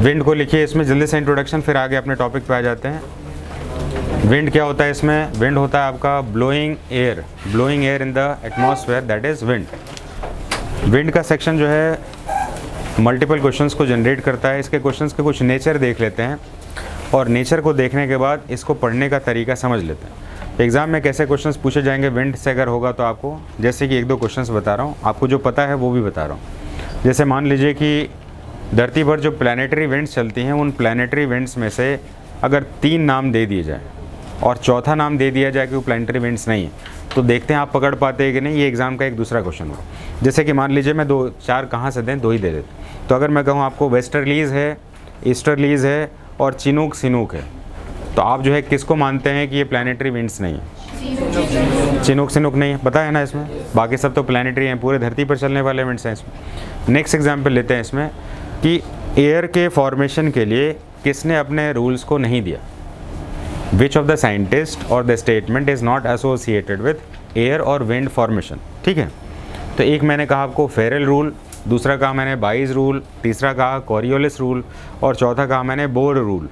Wind को लिखिए इसमें जल्दी से इंट्रोडक्शन, फिर आगे अपने टॉपिक पे आ जाते हैं। विंड क्या होता है इसमें? विंड होता है आपका blowing air in the atmosphere, that is wind. Wind का सेक्शन जो है मल्टीपल क्वेश्चंस को जनरेट करता है। इसके क्वेश्चंस के कुछ नेचर देख लेते हैं और नेचर को देखने के बाद इसको पढ़ने का तरीका समझ लेते हैं। एग्ज़ाम में कैसे क्वेश्चंस पूछे जाएंगे विंड से अगर होगा तो आपको, जैसे कि एक दो क्वेश्चंस बता रहा हूँ, आपको जो पता है वो भी बता रहा हूँ। जैसे मान लीजिए कि धरती पर जो प्लानिटरी विंड्स चलती हैं, उन प्लानिटरी विंड्स में से अगर 3 नाम दे दिए जाए और चौथा नाम दे दिया जाए कि वो प्लानिटरी विंड्स नहीं है, तो देखते हैं आप पकड़ पाते हैं कि नहीं। ये एग्ज़ाम का एक दूसरा क्वेश्चन होगा। जैसे कि मान लीजिए मैं 2-4 कहाँ से दें, 2 ही दे देते। तो अगर मैं कहूँ आपको वेस्टर्लीज़ है, ईस्टर्लीज़ है और चिनूक सिनूक है, तो आप जो है किसको मानते हैं कि ये प्लानिटरी विंड्स नहीं है? चिनूक सिनूक नहीं है, पता है ना इसमें। बाकी सब तो प्लानिटरी हैं, पूरे धरती पर चलने वाले विंड्स हैं इसमें। नेक्स्ट एग्जाम्पल लेते हैं इसमें कि एयर के फॉर्मेशन के लिए किसने अपने रूल्स को नहीं दिया। विच ऑफ द साइंटिस्ट और the statement is not associated with air और विंड फॉर्मेशन। ठीक है, तो एक मैंने कहा आपको फेरल रूल, दूसरा कहा मैंने बाइज रूल, तीसरा कहा कोरियोलिस रूल और चौथा कहा मैंने बोर रूल।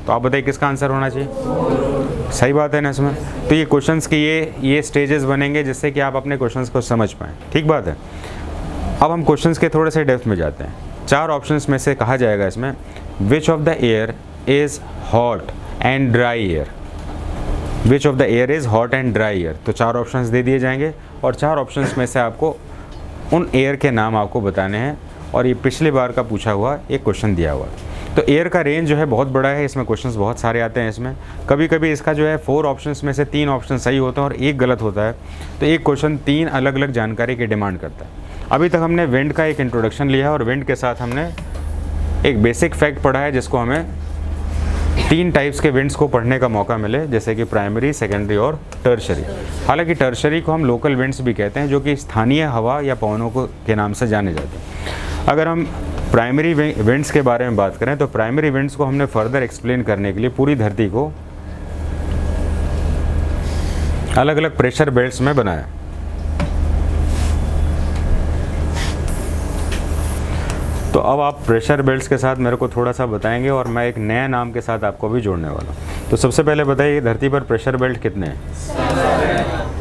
तो आप बताइए किसका आंसर होना चाहिए? सही बात है ना इसमें। तो ये क्वेश्चंस के ये स्टेजेस बनेंगे जिससे कि आप अपने क्वेश्चंस को समझ पाएँ। ठीक बात है। अब हम क्वेश्चंस के थोड़े से डेप्थ में जाते हैं। 4 ऑप्शंस में से कहा जाएगा इसमें which of the air is hot and dry air. Which of the air is hot and dry air. तो 4 ऑप्शंस दे दिए जाएंगे और 4 ऑप्शंस में से आपको उन एयर के नाम आपको बताने हैं। और ये पिछली बार का पूछा हुआ एक क्वेश्चन दिया हुआ। तो एयर का रेंज जो है बहुत बड़ा है, इसमें क्वेश्चंस बहुत सारे आते हैं इसमें। कभी कभी इसका जो है 4 ऑप्शंस में से 3 ऑप्शन सही होते हैं और एक गलत होता है। तो एक क्वेश्चन 3 अलग अलग जानकारी की डिमांड करता है। अभी तक हमने विंड का एक इंट्रोडक्शन लिया और विंड के साथ हमने एक बेसिक फैक्ट पढ़ा है, जिसको हमें 3 टाइप्स के विंड्स को पढ़ने का मौका मिले, जैसे कि प्राइमरी, सेकेंडरी और टर्शरी। हालांकि टर्शरी को हम लोकल विंड्स भी कहते हैं, जो कि स्थानीय हवा या पवनों को के नाम से जाने जाते हैं। अगर हम प्राइमरी विंड्स के बारे में बात करें तो प्राइमरी विंड्स को हमने फर्दर एक्सप्लेन करने के लिए पूरी धरती को अलग अलग प्रेशर बेल्ट्स में बनाया। तो अब आप प्रेशर बेल्ट्स के साथ मेरे को थोड़ा सा बताएंगे और मैं एक नया नाम के साथ आपको भी जोड़ने वाला हूँ। तो सबसे पहले बताइए धरती पर प्रेशर बेल्ट कितने हैं?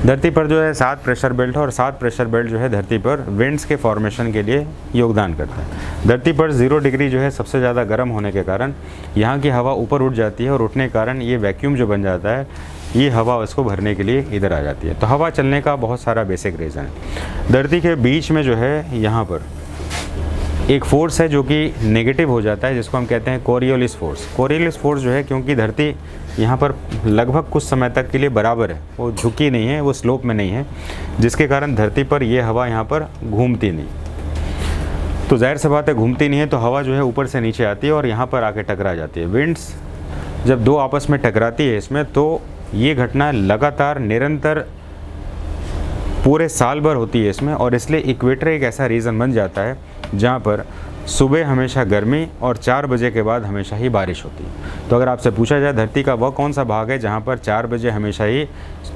धरती पर जो है 7 प्रेशर बेल्ट है और 7 प्रेशर बेल्ट जो है धरती पर विंड्स के फॉर्मेशन के लिए योगदान करता है। धरती पर 0 डिग्री जो है सबसे ज़्यादा गर्म होने के कारण यहाँ की हवा ऊपर उठ जाती है और उठने के कारण ये वैक्यूम जो बन जाता है, ये हवा उसको भरने के लिए इधर आ जाती है। तो हवा चलने का बहुत सारा बेसिक रीज़न है। धरती के बीच में जो है यहाँ पर एक फोर्स है जो कि नेगेटिव हो जाता है, जिसको हम कहते हैं कोरियोलिस फोर्स। कोरियोलिस फोर्स जो है, क्योंकि धरती यहाँ पर लगभग कुछ समय तक के लिए बराबर है, वो झुकी नहीं है, वो स्लोप में नहीं है, जिसके कारण धरती पर ये हवा यहाँ पर घूमती नहीं। तो जाहिर सी बात है घूमती नहीं है तो हवा जो है ऊपर से नीचे आती है और यहाँ पर आके टकरा जाती है। विंड्स जब 2 आपस में टकराती है इसमें, तो ये घटना लगातार निरंतर पूरे साल भर होती है इसमें। और इसलिए इक्वेटर एक ऐसा रीज़न बन जाता है जहाँ पर सुबह हमेशा गर्मी और 4 बजे के बाद हमेशा ही बारिश होती है। तो अगर आपसे पूछा जाए धरती का वह कौन सा भाग है जहाँ पर 4 बजे हमेशा ही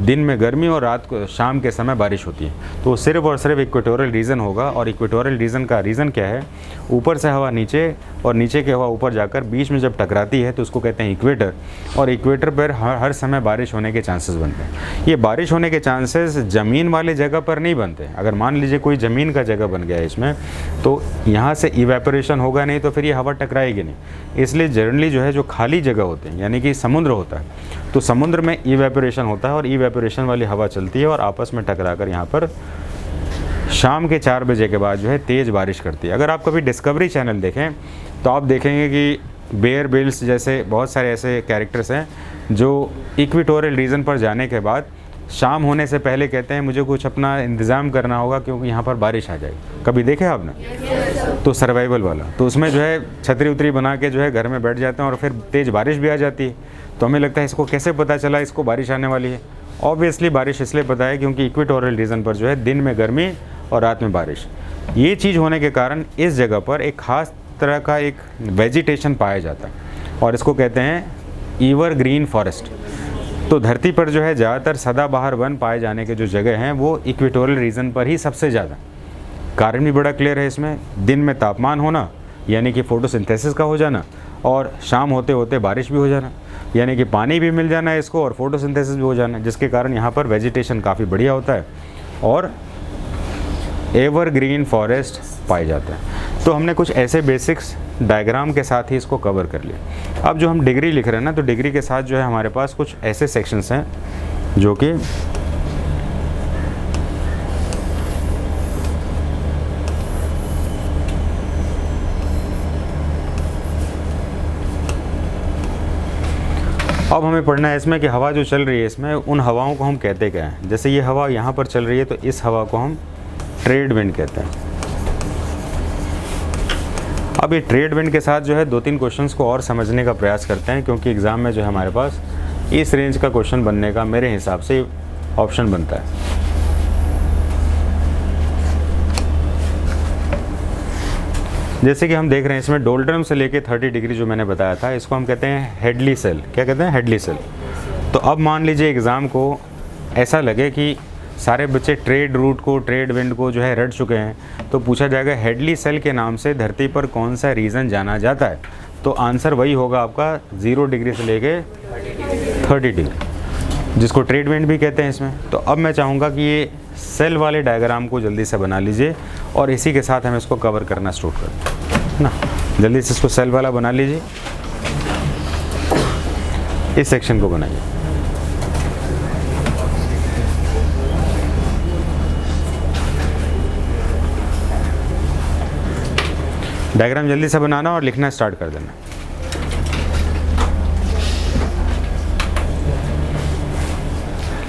दिन में गर्मी और रात को शाम के समय बारिश होती है, तो सिर्फ और सिर्फ इक्वेटोरियल रीजन होगा। और इक्वेटोरियल रीजन का रीज़न क्या है? ऊपर से हवा नीचे और नीचे की हवा ऊपर जाकर बीच में जब टकराती है तो उसको कहते हैं इक्वेटर। और इक्वेटर पर हर समय बारिश होने के चांसेस बनते हैं। ये बारिश होने के चांसेस ज़मीन वाली जगह पर नहीं बनते। अगर मान लीजिए कोई ज़मीन का जगह बन गया है इसमें, तो यहाँ से इवेपोरेशन होगा नहीं, तो फिर ये हवा टकराएगी नहीं। इसलिए जनरली जो है जो खाली जगह होते हैं, यानी कि समुद्र होता है, तो समुद्र में इवेपोरेशन होता है और इवेपोरेशन वाली हवा चलती है और आपस में टकराकर यहाँ पर शाम के 4 बजे के बाद जो है तेज़ बारिश करती है। अगर आप कभी डिस्कवरी चैनल देखें तो आप देखेंगे कि बेयर ग्रिल्स जैसे बहुत सारे ऐसे कैरेक्टर्स हैं जो इक्वेटोरियल रीजन पर जाने के बाद शाम होने से पहले कहते हैं मुझे कुछ अपना इंतज़ाम करना होगा क्योंकि यहाँ पर बारिश आ जाएगी। कभी देखे आपने? तो सर्वाइवल वाला, तो उसमें जो है छतरी उतरी बना के जो है घर में बैठ जाते हैं और फिर तेज़ बारिश भी आ जाती है। तो हमें लगता है इसको कैसे पता चला इसको बारिश आने वाली है? ऑब्वियसली बारिश इसलिए पता है क्योंकि इक्वेटोरियल रीजन पर जो है दिन में गर्मी और रात में बारिश। ये चीज़ होने के कारण इस जगह पर एक ख़ास तरह का एक वेजिटेशन पाया जाता है और इसको कहते हैं एवरग्रीन फॉरेस्ट। तो धरती पर जो है ज़्यादातर सदाबहार वन पाए जाने के जो जगह हैं वो इक्वेटोरियल रीजन पर ही सबसे ज़्यादा। कारण भी बड़ा क्लियर है इसमें, दिन में तापमान होना यानी कि फोटोसिंथेसिस का हो जाना, और शाम होते होते बारिश भी हो जाना, यानी कि पानी भी मिल जाना है इसको और फोटोसिंथेसिस भी हो जाना, जिसके कारण यहाँ पर वेजिटेशन काफ़ी बढ़िया होता है और एवरग्रीन फॉरेस्ट पाए जाता है। तो हमने कुछ ऐसे बेसिक्स डायग्राम के साथ ही इसको कवर कर लिया। अब जो हम डिग्री लिख रहे हैं ना, तो डिग्री के साथ जो है हमारे पास कुछ ऐसे सेक्शंस हैं जो कि अब हमें पढ़ना है इसमें कि हवा जो चल रही है इसमें उन हवाओं को हम कहते क्या हैं। जैसे ये हवा यहाँ पर चल रही है तो इस हवा को हम ट्रेड विंड कहते हैं। अब ये ट्रेड विंड के साथ जो है 2-3 क्वेश्चंस को और समझने का प्रयास करते हैं, क्योंकि एग्ज़ाम में जो है हमारे पास इस रेंज का क्वेश्चन बनने का मेरे हिसाब से ऑप्शन बनता है। जैसे कि हम देख रहे हैं इसमें डोल्ड्रम से लेके 30 डिग्री जो मैंने बताया था, इसको हम कहते हैं हेडली सेल। क्या कहते हैं? Hadley cell. तो अब मान लीजिए एग्ज़ाम को ऐसा लगे कि सारे बच्चे ट्रेड रूट को, ट्रेड विंड को जो है रट चुके हैं, तो पूछा जाएगा हेडली सेल के नाम से धरती पर कौन सा रीजन जाना जाता है, तो आंसर वही होगा आपका 0 डिग्री से लेके 30 डिग्री, जिसको ट्रेड विंड भी कहते हैं इसमें। तो अब मैं चाहूँगा कि ये सेल वाले डायग्राम को जल्दी से बना लीजिए और इसी के साथ हम इसको कवर करना स्टार्ट करते हैं ना। जल्दी से इसको सेल वाला बना लीजिए, इस सेक्शन को बनाइए। डायग्राम जल्दी से बनाना और लिखना स्टार्ट कर देना।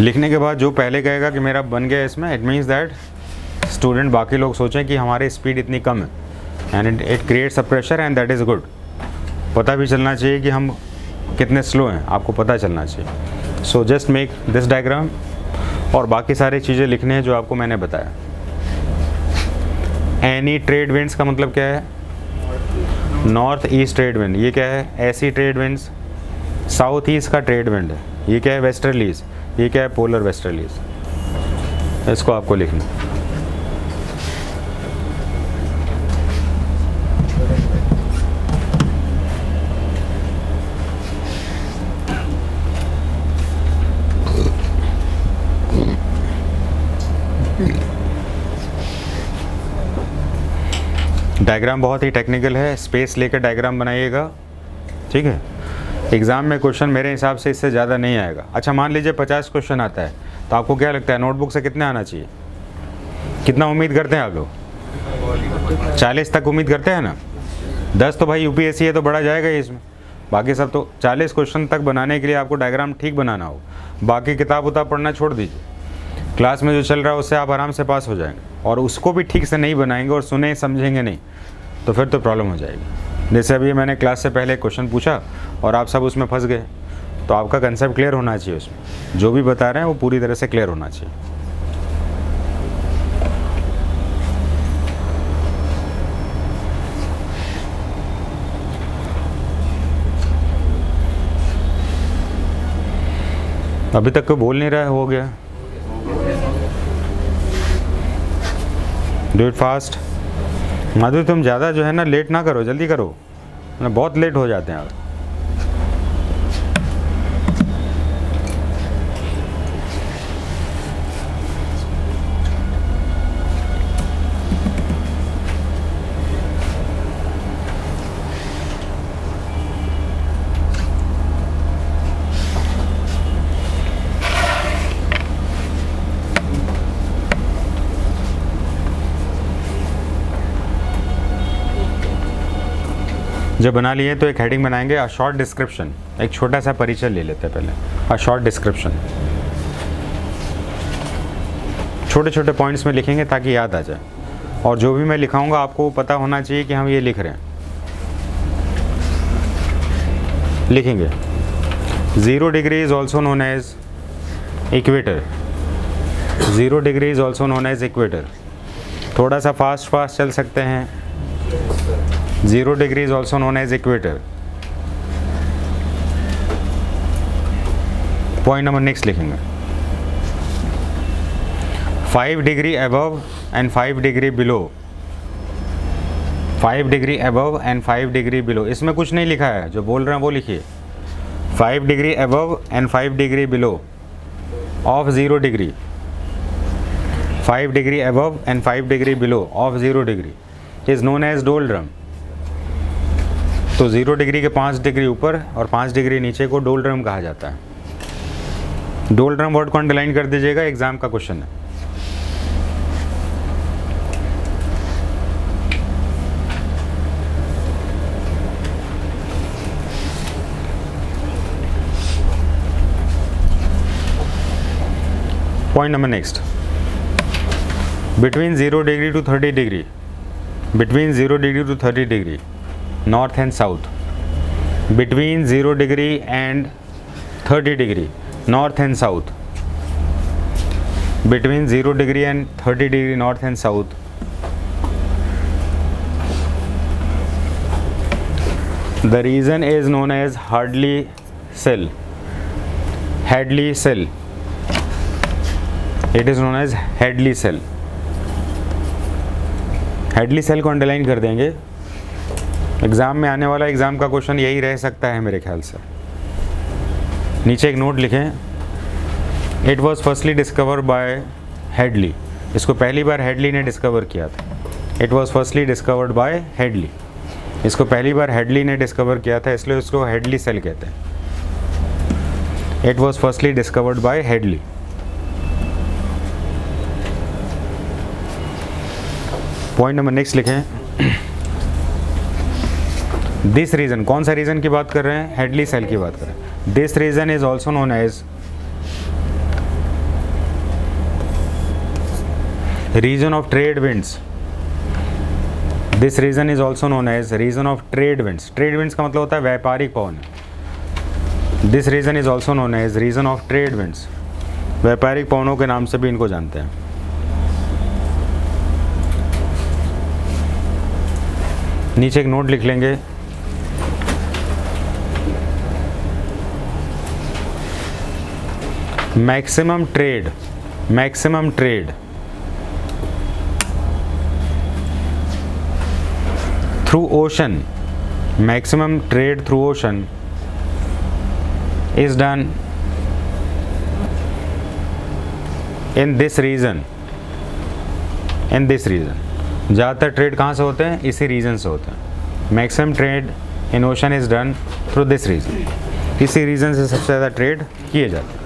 लिखने के बाद जो पहले कहेगा कि मेरा बन गया इसमें, इट मीन्स दैट स्टूडेंट बाकी लोग सोचें कि हमारी स्पीड इतनी कम है, and it creates a pressure and that is good. पता भी चलना चाहिए कि हम कितने स्लो हैं, आपको पता चलना चाहिए। So just make this diagram और बाकी सारी चीज़ें लिखने हैं जो आपको मैंने बताया। एनी ट्रेड विंड्स का मतलब क्या है? नॉर्थ ईस्ट ट्रेड विंड, ये क्या है? ऐसी ट्रेड विंड्स। साउथ ईस्ट का ट्रेड विंड है, ये क्या है? वेस्टर्लीज, ये क्या है? Polar westerlies. इसको आपको लिखना। डायग्राम बहुत ही टेक्निकल है, स्पेस लेकर डायग्राम बनाइएगा, ठीक है। एग्ज़ाम में क्वेश्चन मेरे हिसाब से इससे ज़्यादा नहीं आएगा। अच्छा मान लीजिए 50 क्वेश्चन आता है, तो आपको क्या लगता है नोटबुक से कितने आना चाहिए? कितना उम्मीद करते हैं आप लोग? 40 तक उम्मीद करते हैं ना? 10 तो भाई यूपीएससी है तो बड़ा जाएगा ही इसमें, बाकी सब तो 40 क्वेश्चन तक बनाने के लिए आपको डायग्राम ठीक बनाना हो। बाकी किताब उताब पढ़ना छोड़ दीजिए, क्लास में जो चल रहा है उससे आप आराम से पास हो जाएंगे, और उसको भी ठीक से नहीं बनाएंगे और सुने समझेंगे नहीं तो फिर तो प्रॉब्लम हो जाएगी। जैसे अभी मैंने क्लास से पहले क्वेश्चन पूछा और आप सब उसमें फंस गए, तो आपका कंसेप्ट क्लियर होना चाहिए, उसमें जो भी बता रहे हैं वो पूरी तरह से क्लियर होना चाहिए। अभी तक कोई बोल नहीं रहा है, हो गया? Do it fast. माधुरी तुम ज़्यादा जो है ना लेट ना करो, जल्दी करो, बहुत लेट हो जाते हैं आप। जब बना लिए तो एक हेडिंग बनाएंगे, अ शॉर्ट डिस्क्रिप्शन। एक छोटा सा परिचय ले लेते हैं पहले, अ शॉर्ट डिस्क्रिप्शन। छोटे छोटे पॉइंट्स में लिखेंगे ताकि याद आ जाए, और जो भी मैं लिखाऊंगा आपको पता होना चाहिए कि हम ये लिख रहे हैं। लिखेंगे 0 degree is also known as equator. 0 degree is also known as equator. थोड़ा सा फास्ट चल सकते हैं। 0 degree is also known as equator. Point number next लिखेंगे 5 degree above and 5 degree below, 5 degree above and 5 degree below. इसमें कुछ नहीं लिखा है, जो बोल रहे हैं वो लिखिए। 5 degree above and 5 degree below of 0 degree, 5 degree above and 5 degree below of 0 degree is known as doldrum. तो 0 डिग्री के 5 डिग्री ऊपर और 5 डिग्री नीचे को डोल्ड्रम कहा जाता है। डोल्ड्रम वर्ड को अंडरलाइन कर दीजिएगा, एग्जाम का क्वेश्चन है। Point number next, between 0 degree to 30 degree, between 0 degree to 30 degree north and south, between 0 degree and 30 degree north and south, between 0 degree and 30 degree north and south the region is known as hardly cell, Hadley cell, it is known as Hadley cell. Hadley cell को underline कर देंगे, exam में आने वाला exam का question यही रह सकता है मेरे ख्याल से। नीचे एक नोट लिखें, it was firstly discover by Hadley, इसको पहली बार हेडली ने डिस्कवर किया था। It was firstly discovered by Hadley, इसको पहली बार हेडली ने डिस्कवर किया था, इसलिए उसको हेडली सेल कहते हैं। It was firstly discovered by Hadley. Point number next लिखें, दिस रीजन, कौन सा रीजन की बात कर रहे हैं? हेडली सेल की बात कर रहे हैं। This region is also known as region of trade winds, this region is also known as region of trade winds. Trade winds का मतलब होता है व्यापारिक पवन। This region is also known as region of trade winds, व्यापारिक पवनों के नाम से भी इनको जानते हैं। नीचे एक नोट लिख लेंगे, maximum trade, maximum trade through ocean, maximum trade through ocean is done in this region, in this region. ज़्यादातर ट्रेड कहाँ से होते हैं? इसी रीजन से होते हैं। Maximum trade in ocean is done through this region, इसी रीजन से सबसे ज़्यादा ट्रेड किए जाते हैं।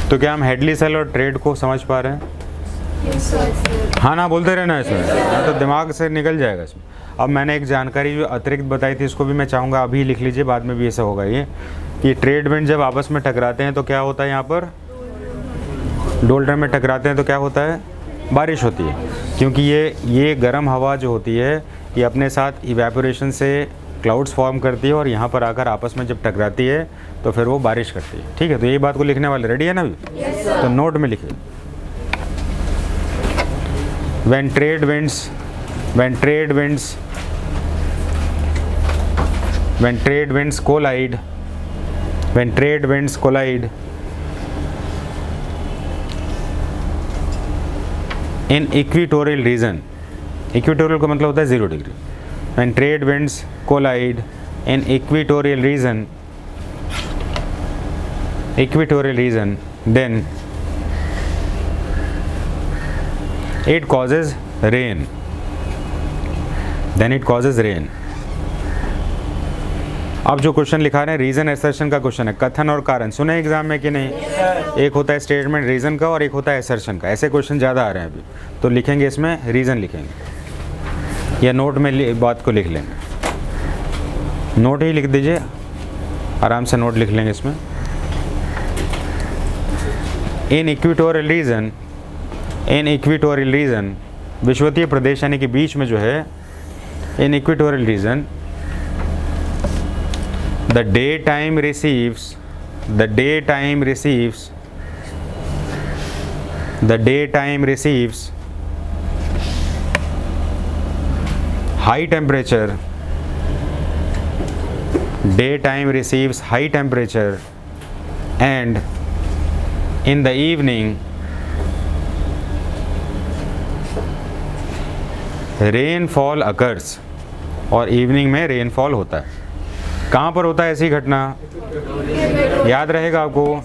तो क्या हम हेडली सेल और ट्रेड को समझ पा रहे हैं? हाँ ना बोलते रहना इसमें, तो दिमाग से निकल जाएगा इसमें। अब मैंने एक जानकारी जो अतिरिक्त बताई थी, इसको भी मैं चाहूँगा अभी लिख लीजिए, बाद में भी ऐसा होगा ये कि ट्रेड विंड जब आपस में टकराते हैं तो क्या होता है? यहाँ पर डोल्ड्रम में टकराते हैं तो क्या होता है? बारिश होती है, क्योंकि ये गर्म हवा जो होती है ये अपने साथ इवेपोरेशन से क्लाउड्स फॉर्म करती है और यहाँ पर आकर आपस में जब टकराती है तो फिर वो बारिश करती है। ठीक है, तो यही बात को लिखने वाले रेडी है ना अभी? तो नोट में लिखिए, when trade winds collide in equatorial region, equatorial का मतलब होता है 0 degree. when trade winds collide in equatorial region then it causes rain, अब जो क्वेश्चन लिखा रहे हैं रीजन एसर्शन का क्वेश्चन है, कथन और कारण। सुने एग्जाम में कि नहीं? एक होता है स्टेटमेंट रीजन का और एक होता है एसर्शन का। ऐसे क्वेश्चन ज़्यादा आ रहे हैं अभी, तो लिखेंगे इसमें रीजन लिखेंगे या नोट में बात को लिख लेंगे। नोट ही लिख दीजिए, आराम से नोट लिख लेंगे इसमें। इन इक्वेटोरियल रीजन, विषुवतीय प्रदेश यानी कि बीच में जो है, in equatorial region the daytime receives high temperature daytime receives high temperature and in the evening rainfall occurs, और इवनिंग में रेनफॉल होता है। कहाँ पर होता है ऐसी घटना? याद रहेगा आपको,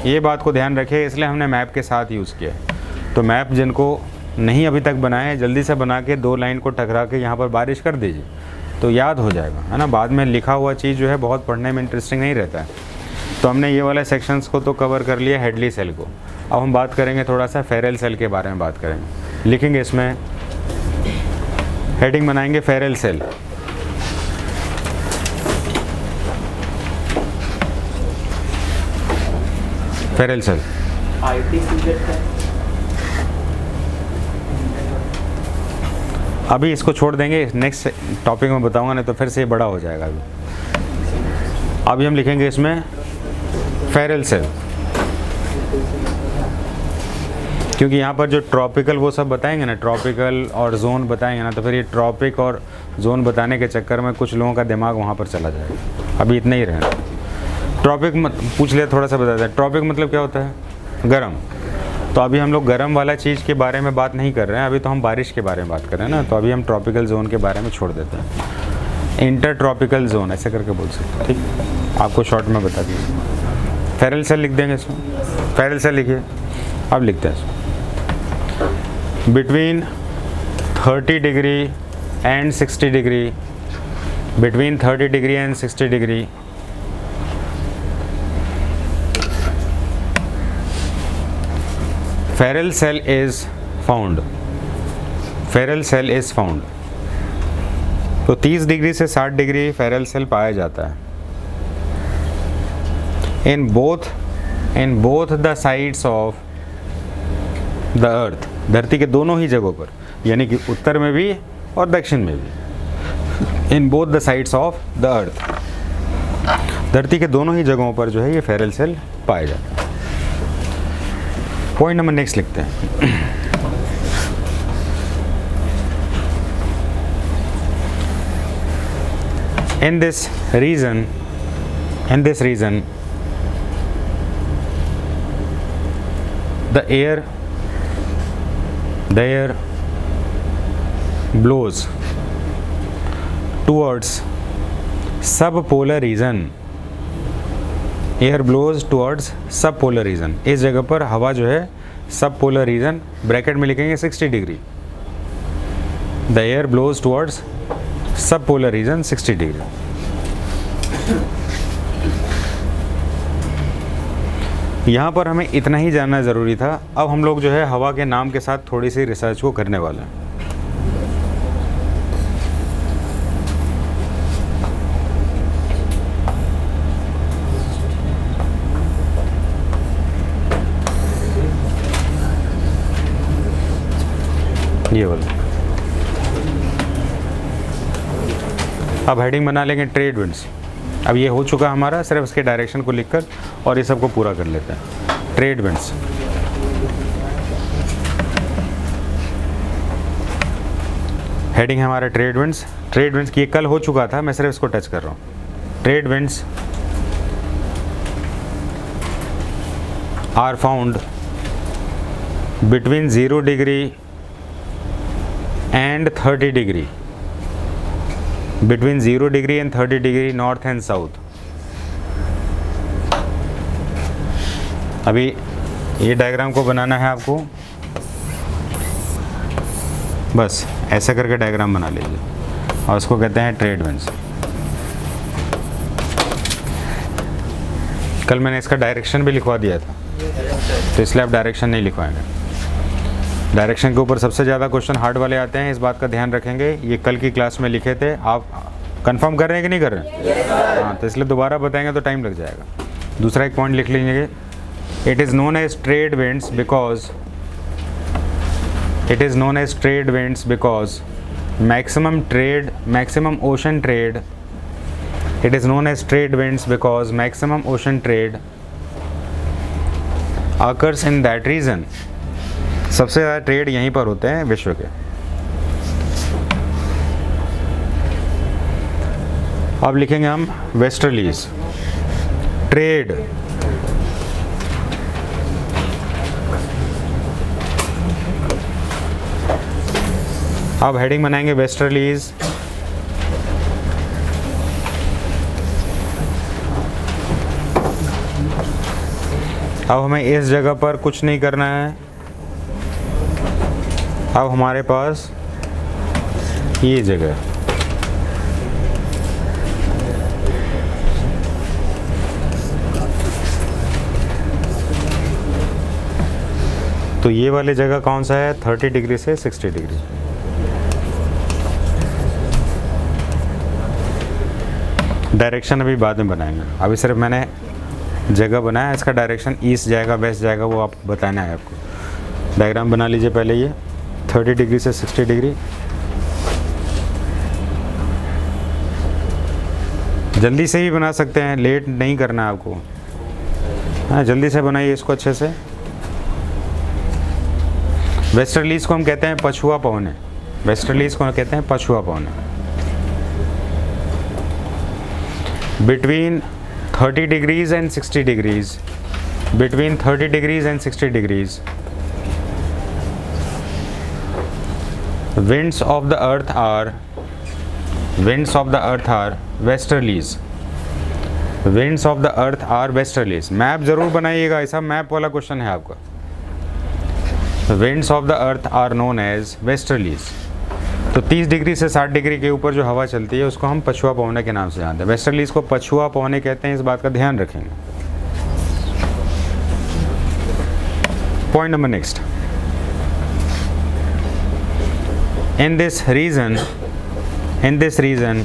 ये बात को ध्यान रखिए, इसलिए हमने मैप के साथ यूज़ किया है। तो मैप जिनको नहीं अभी तक बनाए, जल्दी से बना के 2 लाइन को टकरा के यहाँ पर बारिश कर दीजिए, तो याद हो जाएगा, है ना। बाद में लिखा हुआ चीज़ जो है बहुत पढ़ने में इंटरेस्टिंग नहीं रहता है। तो हमने ये वाले सेक्शंस को तो कवर कर लिया, हेडली सेल को। अब हम बात करेंगे थोड़ा सा फेरेल सेल के बारे में बात करेंगे। लिखेंगे इसमें, हेडिंग बनाएंगे फेरेल सेल। फेरेल सेल अभी इसको छोड़ देंगे, नेक्स्ट टॉपिक में बताऊंगा, नहीं तो फिर से ये बड़ा हो जाएगा। अभी हम लिखेंगे इसमें फेरेल सेल, क्योंकि यहाँ पर जो ट्रॉपिकल वो सब बताएंगे ना, ट्रॉपिकल और जोन बताएंगे ना, तो फिर ये ट्रॉपिक और जोन बताने के चक्कर में कुछ लोगों का दिमाग वहाँ पर चला जाएगा। अभी इतना ही रहना। ट्रॉपिक पूछ लिया, थोड़ा सा बता दें। ट्रॉपिक मतलब क्या होता है? गर्म। तो अभी हम लोग गर्म वाला चीज़ के बारे में बात नहीं कर रहे हैं, अभी तो हम बारिश के बारे में बात कर रहे हैं ना। तो अभी हम ट्रॉपिकल जोन के बारे में छोड़ देते हैं। इंटर ट्रॉपिकल जोन ऐसे करके बोल सकते हैं, ठीक। आपको शॉर्ट में बता दीजिए। फेरेल सेल लिख देंगे इसमें, फेरेल सेल लिखिए। अब लिखते हैं इसमें, between 30 degree and 60 degree, between 30 degree and 60 degree Ferrel cell is found. Ferrel cell is found. तो 30 डिग्री से 60 डिग्री फेरेल सेल पाया जाता है in both the sides of the earth. धरती के दोनों ही जगहों पर, यानी कि उत्तर में भी और दक्षिण में भी। In both the sides of the earth, धरती के दोनों ही जगहों पर जो है ये फेरेल सेल पाया जाता है। पॉइंट नंबर नेक्स्ट लिखते हैं। In this region, the air blows towards subpolar region. Air blows towards subpolar region. इस जगह पर हवा जो है सब पोलर रीजन, ब्रैकेट में लिखेंगे 60 degree. The air blows towards subpolar region 60 degree. यहाँ पर हमें इतना ही जानना ज़रूरी था। अब हम लोग जो है हवा के नाम के साथ थोड़ी सी रिसर्च को करने वाले हैं। ये वाला अब हेडिंग बना लेंगे ट्रेड विंड्स। अब ये हो चुका हमारा, सिर्फ इसके डायरेक्शन को लिखकर और ये सब को पूरा कर लेते हैं। ट्रेड विंड्स, हेडिंग है हमारा ट्रेड विंड्स। ट्रेड विंड्स की कल हो चुका था, मैं सिर्फ इसको टच कर रहा हूँ। Trade winds are found between 0 degree and 30 degree, between 0 degree and 30 degree north and south. अभी ये डायग्राम को बनाना है आपको, बस ऐसे करके डायग्राम बना लीजिए और उसको कहते हैं ट्रेड विंड्स। कल मैंने इसका डायरेक्शन भी लिखवा दिया था, तो इसलिए आप डायरेक्शन नहीं लिखवाएंगे। डायरेक्शन के ऊपर सबसे ज़्यादा क्वेश्चन हार्ड वाले आते हैं, इस बात का ध्यान रखेंगे। ये कल की क्लास में लिखे थे, आप कंफर्म कर रहे हैं कि नहीं कर रहे हैं? हाँ, तो इसलिए दोबारा बताएंगे तो टाइम लग जाएगा। दूसरा एक पॉइंट लिख लीजिए, it is known as trade winds because maximum ocean trade, it is known as trade winds because maximum ocean trade occurs in that region. सबसे ज़्यादा ट्रेड यहीं पर होते हैं विश्व के। अब लिखेंगे हम वेस्टर्लीज, ट्रेड, अब हेडिंग बनाएंगे वेस्टर्लीज। अब हमें इस जगह पर कुछ नहीं करना है। अब हमारे पास ये जगह, तो ये वाली जगह कौन सा है, 30 डिग्री से 60 डिग्री। डायरेक्शन अभी बाद में बनाएंगे, अभी सिर्फ मैंने जगह बनाया, इसका डायरेक्शन ईस्ट जाएगा वेस्ट जाएगा वो आप बताना है आपको। डायग्राम बना लीजिए पहले, ये 30 डिग्री से 60 डिग्री। जल्दी से ही बना सकते हैं, लेट नहीं करना है आपको। हाँ, जल्दी से बनाइए इसको अच्छे से। वेस्टर्लीज को हम कहते हैं पछुआ पवने, वेस्टर्लीज को कहते हैं पछुआ पवने। Between 30 degrees and 60 degrees, between 30 degrees and 60 degrees, winds of the earth are westerlies, winds of the earth are westerlies। Map जरूर बनाइएगा, ऐसा मैप वाला क्वेश्चन है आपका। winds of the earth are known as westerlies। तो 30 degree से 60 degree के ऊपर जो हवा चलती है उसको हम पछुआ पवने के नाम से जानते हैं। वेस्टर्लीज को पछुआ पवने कहते हैं, इस बात का ध्यान रखेंगे। Point number next, in this region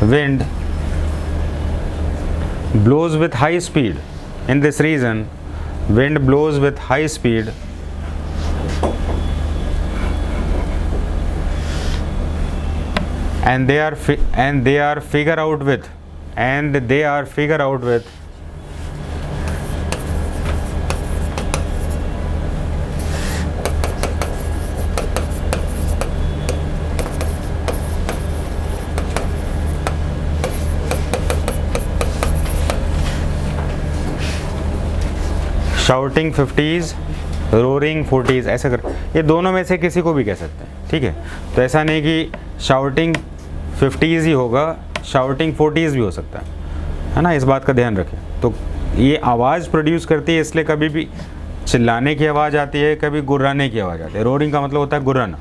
wind blows with high speed, in this region wind blows with high speed and they are figure out with shouting 50s, roaring 40s, ऐसा कर, ये दोनों में से किसी को भी कह सकते हैं, ठीक है। तो ऐसा नहीं कि शाउटिंग 50s ही होगा, शाउटिंग 40s भी हो सकता है ना, इस बात का ध्यान रखें। तो ये आवाज़ प्रोड्यूस करती है, इसलिए कभी भी चिल्लाने की आवाज़ आती है, कभी गुर्राने की आवाज़ आती है। रोरिंग का मतलब होता है गुर्राना,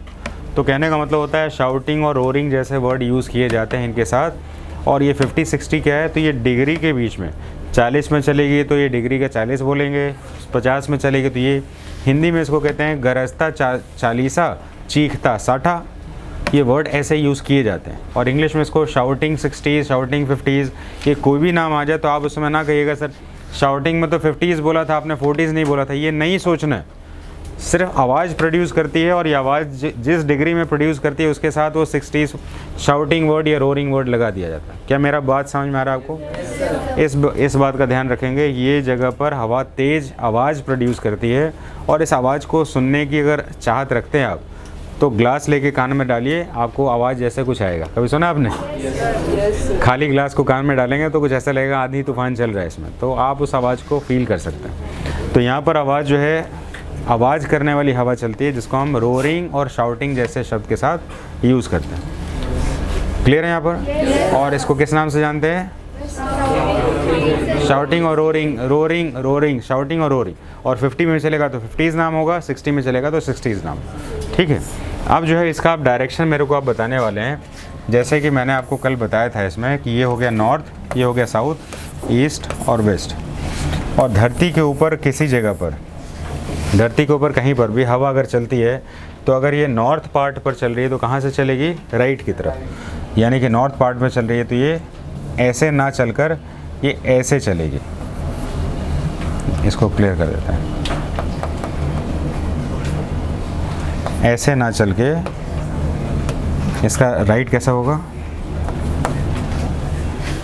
तो कहने का मतलब होता है शाउटिंग और रोरिंग जैसे वर्ड यूज़ किए जाते हैं इनके साथ। और ये 50-60 क्या है, तो ये डिग्री के बीच में, 40 में चलेगी तो ये डिग्री का 40 बोलेंगे, 50 में चलेगी तो ये हिंदी में इसको कहते हैं गरजता 40, चीखता 60, ये वर्ड ऐसे यूज़ किए जाते हैं। और इंग्लिश में इसको शाउटिंग 60, शाउटिंग 50s, ये कोई भी नाम आ जाए तो आप उसमें ना कहिएगा सर शाउटिंग में तो 50s बोला था आपने 40s नहीं बोला था, ये नहीं सोचना है। सिर्फ आवाज़ प्रोड्यूस करती है और ये आवाज़ जिस डिग्री में प्रोड्यूस करती है उसके साथ वो 60s शाउटिंग वर्ड या रोरिंग वर्ड लगा दिया जाता है। क्या मेरा बात समझ में आ रहा है आपको? इस बात का ध्यान रखेंगे, ये जगह पर हवा तेज़ आवाज़ प्रोड्यूस करती है और इस आवाज़ को सुनने की अगर चाहत रखते हैं आप तो ग्लास लेके कान में डालिए, आपको आवाज़ जैसे कुछ आएगा। कभी सुना आपने? खाली ग्लास को कान में डालेंगे तो कुछ ऐसा लगेगा आंधी तूफान चल रहा है इसमें, तो आप उस आवाज़ को फील कर सकते हैं। तो यहाँ पर आवाज़ जो है, आवाज़ करने वाली हवा चलती है जिसको हम रोरिंग और शाउटिंग जैसे शब्द के साथ यूज़ करते हैं। क्लियर है यहाँ पर? और इसको किस नाम से जानते हैं? शाउटिंग और रोरिंग, रोरिंग शाउटिंग और रोरिंग। और 50 में चलेगा तो 50s नाम होगा, 60 में चलेगा तो 60s नाम, ठीक है। अब जो है इसका आप डायरेक्शन मेरे को आप बताने वाले हैं, जैसे कि मैंने आपको कल बताया था इसमें कि ये हो गया नॉर्थ, ये हो गया साउथ, ईस्ट और वेस्ट। और धरती के ऊपर किसी जगह पर, धरती के ऊपर कहीं पर भी हवा अगर चलती है तो अगर ये नॉर्थ पार्ट पर चल रही है तो कहाँ से चलेगी? राइट की तरफ। यानी कि नॉर्थ पार्ट में चल रही है तो ये ऐसे ना चलकर ये ऐसे चलेगी। इसको क्लियर कर देते हैं, ऐसे ना चल के इसका राइट कैसा होगा?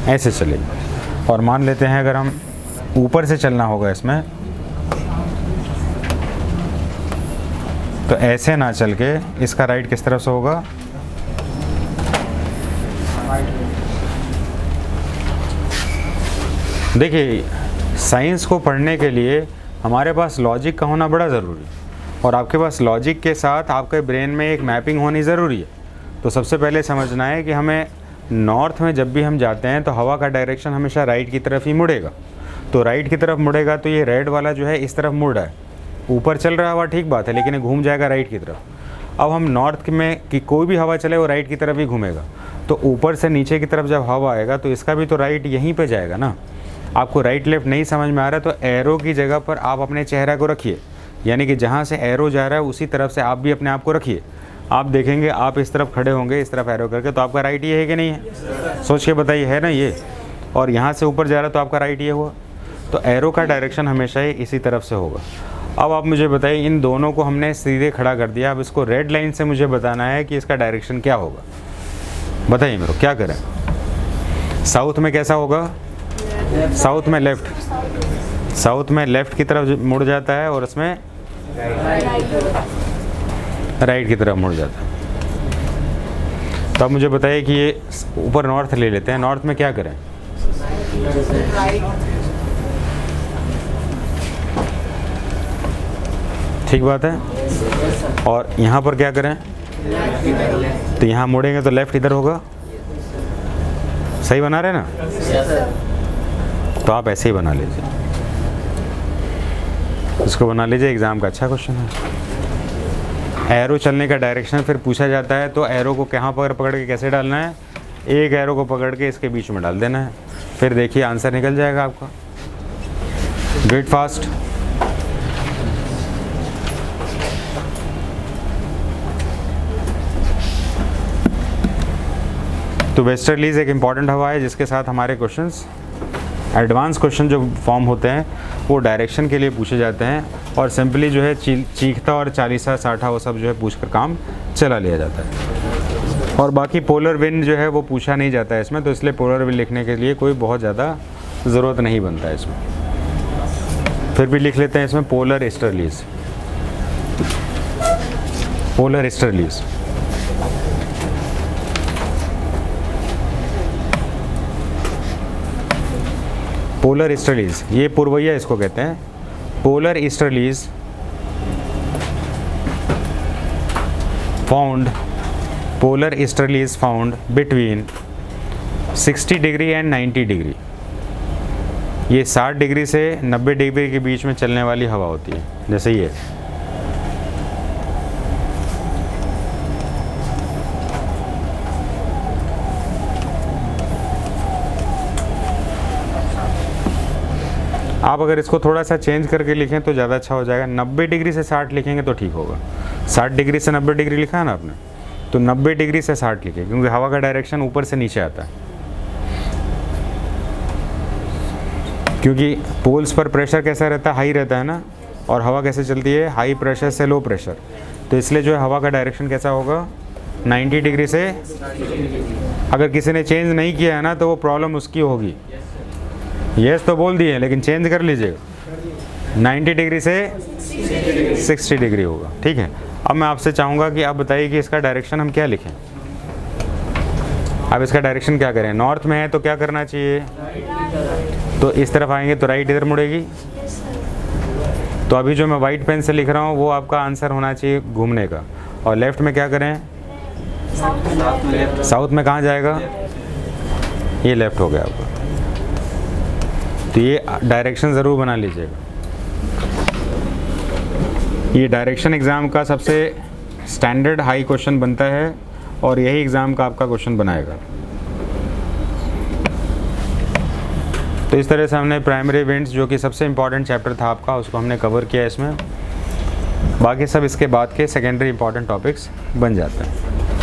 ऐसे चलेगी। और मान लेते हैं अगर हम ऊपर से चलना होगा इसमें तो ऐसे ना चल के इसका राइट किस तरफ से होगा? देखिए, साइंस को पढ़ने के लिए हमारे पास लॉजिक का होना बड़ा ज़रूरी है, और आपके पास लॉजिक के साथ आपके ब्रेन में एक मैपिंग होनी ज़रूरी है। तो सबसे पहले समझना है कि हमें नॉर्थ में जब भी हम जाते हैं तो हवा का डायरेक्शन हमेशा राइट की तरफ ही मुड़ेगा। तो राइट की तरफ मुड़ेगा तो ये रेड वाला जो है इस तरफ मुड़ रहा है, ऊपर चल रहा है हवा, ठीक बात है, लेकिन ये घूम जाएगा राइट की तरफ। अब हम नॉर्थ में कि कोई भी हवा चले वो राइट की तरफ ही घूमेगा, तो ऊपर से नीचे की तरफ जब हवा आएगा तो इसका भी तो राइट यहीं पे जाएगा ना। आपको राइट लेफ्ट नहीं समझ में आ रहा है तो एरो की जगह पर आप अपने चेहरा को रखिए, यानी कि जहाँ से एरो जा रहा है उसी तरफ से आप भी अपने आप को रखिए। आप देखेंगे आप इस तरफ खड़े होंगे इस तरफ एरो करके, तो आपका राइट ये है कि नहीं है? सोच के बताइए, है ना ये? और यहाँ से ऊपर जा रहा है तो आपका राइट ये हुआ। तो एरो का डायरेक्शन हमेशा ही इसी तरफ से होगा। अब आप मुझे बताइए, इन दोनों को हमने सीधे खड़ा कर दिया, अब इसको रेड लाइन से मुझे बताना है कि इसका डायरेक्शन क्या होगा। बताइए मेरे को, क्या करें? साउथ में कैसा होगा? साउथ में लेफ्ट, साउथ में लेफ्ट की तरफ मुड़ जाता है और उसमें राइट की तरफ मुड़ जाता है। तो अब मुझे बताइए कि ये ऊपर नॉर्थ ले लेते हैं, नॉर्थ में क्या करें? ठीक बात है। और यहाँ पर क्या करें? तो यहाँ मुड़ेंगे तो लेफ्ट इधर होगा। सही बना रहे ना? तो आप ऐसे ही बना लीजिए, इसको बना लीजिए, एग्ज़ाम का अच्छा क्वेश्चन है। एरो चलने का डायरेक्शन फिर पूछा जाता है, तो एरो को कहाँ पर पकड़ के कैसे डालना है? एक एरो को पकड़ के इसके बीच में डाल देना है, फिर देखिए आंसर निकल जाएगा आपका। Do it fast. तो वेस्टर्लीज एक इम्पॉर्टेंट हवा है जिसके साथ हमारे क्वेश्चंस, एडवांस क्वेश्चन जो फॉर्म होते हैं वो डायरेक्शन के लिए पूछे जाते हैं, और सिंपली जो है चीखता और चालीसा साठा वो सब जो है पूछकर काम चला लिया जाता है। और बाकी पोलर विंड जो है वो पूछा नहीं जाता है इसमें, तो इसलिए पोलर विंड लिखने के लिए कोई बहुत ज़्यादा ज़रूरत नहीं बनता है इसमें। फिर भी लिख लेते हैं इसमें polar easterlies, polar easterlies. Polar easterlies, ये पूर्वैया इसको कहते हैं। Polar easterlies found, polar easterlies found between 60 degree and 90 degree. ये 60 डिग्री से 90 डिग्री के बीच में चलने वाली हवा होती है, जैसे ये। आप अगर इसको थोड़ा सा चेंज करके लिखें तो ज़्यादा अच्छा हो जाएगा। 90 डिग्री से 60 लिखेंगे तो ठीक होगा। 60 डिग्री से 90 डिग्री लिखा है ना आपने, तो 90 डिग्री से 60 लिखे, क्योंकि हवा का डायरेक्शन ऊपर से नीचे आता है। क्योंकि पोल्स पर प्रेशर कैसा रहता है? हाई रहता है ना, और हवा कैसे चलती है? हाई प्रेशर से लो प्रेशर। तो इसलिए जो है हवा का डायरेक्शन कैसा होगा? 90 डिग्री से। अगर किसी ने चेंज नहीं किया है ना तो वो प्रॉब्लम उसकी होगी। यस तो बोल दिए, लेकिन चेंज कर लीजिएगा। 90 डिग्री से 60 डिग्री होगा, ठीक है। अब मैं आपसे चाहूँगा कि आप बताइए कि इसका डायरेक्शन हम क्या लिखें। अब इसका डायरेक्शन क्या करें? नॉर्थ में है तो क्या करना चाहिए? तो इस तरफ आएंगे तो राइट इधर मुड़ेगी। तो अभी जो मैं वाइट पेन से लिख रहा हूँ वो आपका आंसर होना चाहिए घूमने का। और लेफ्ट में क्या करें? साउथ में कहाँ जाएगा? ये लेफ्ट हो गया आपका। तो ये डायरेक्शन ज़रूर बना लीजिएगा। ये डायरेक्शन एग्ज़ाम का सबसे स्टैंडर्ड हाई क्वेश्चन बनता है, और यही एग्ज़ाम का आपका क्वेश्चन बनाएगा। तो इस तरह से हमने प्राइमरी इवेंट्स, जो कि सबसे इम्पॉर्टेंट चैप्टर था आपका, उसको हमने कवर किया इसमें। बाकी सब इसके बाद के सेकेंडरी इंपॉर्टेंट टॉपिक्स बन जाते हैं।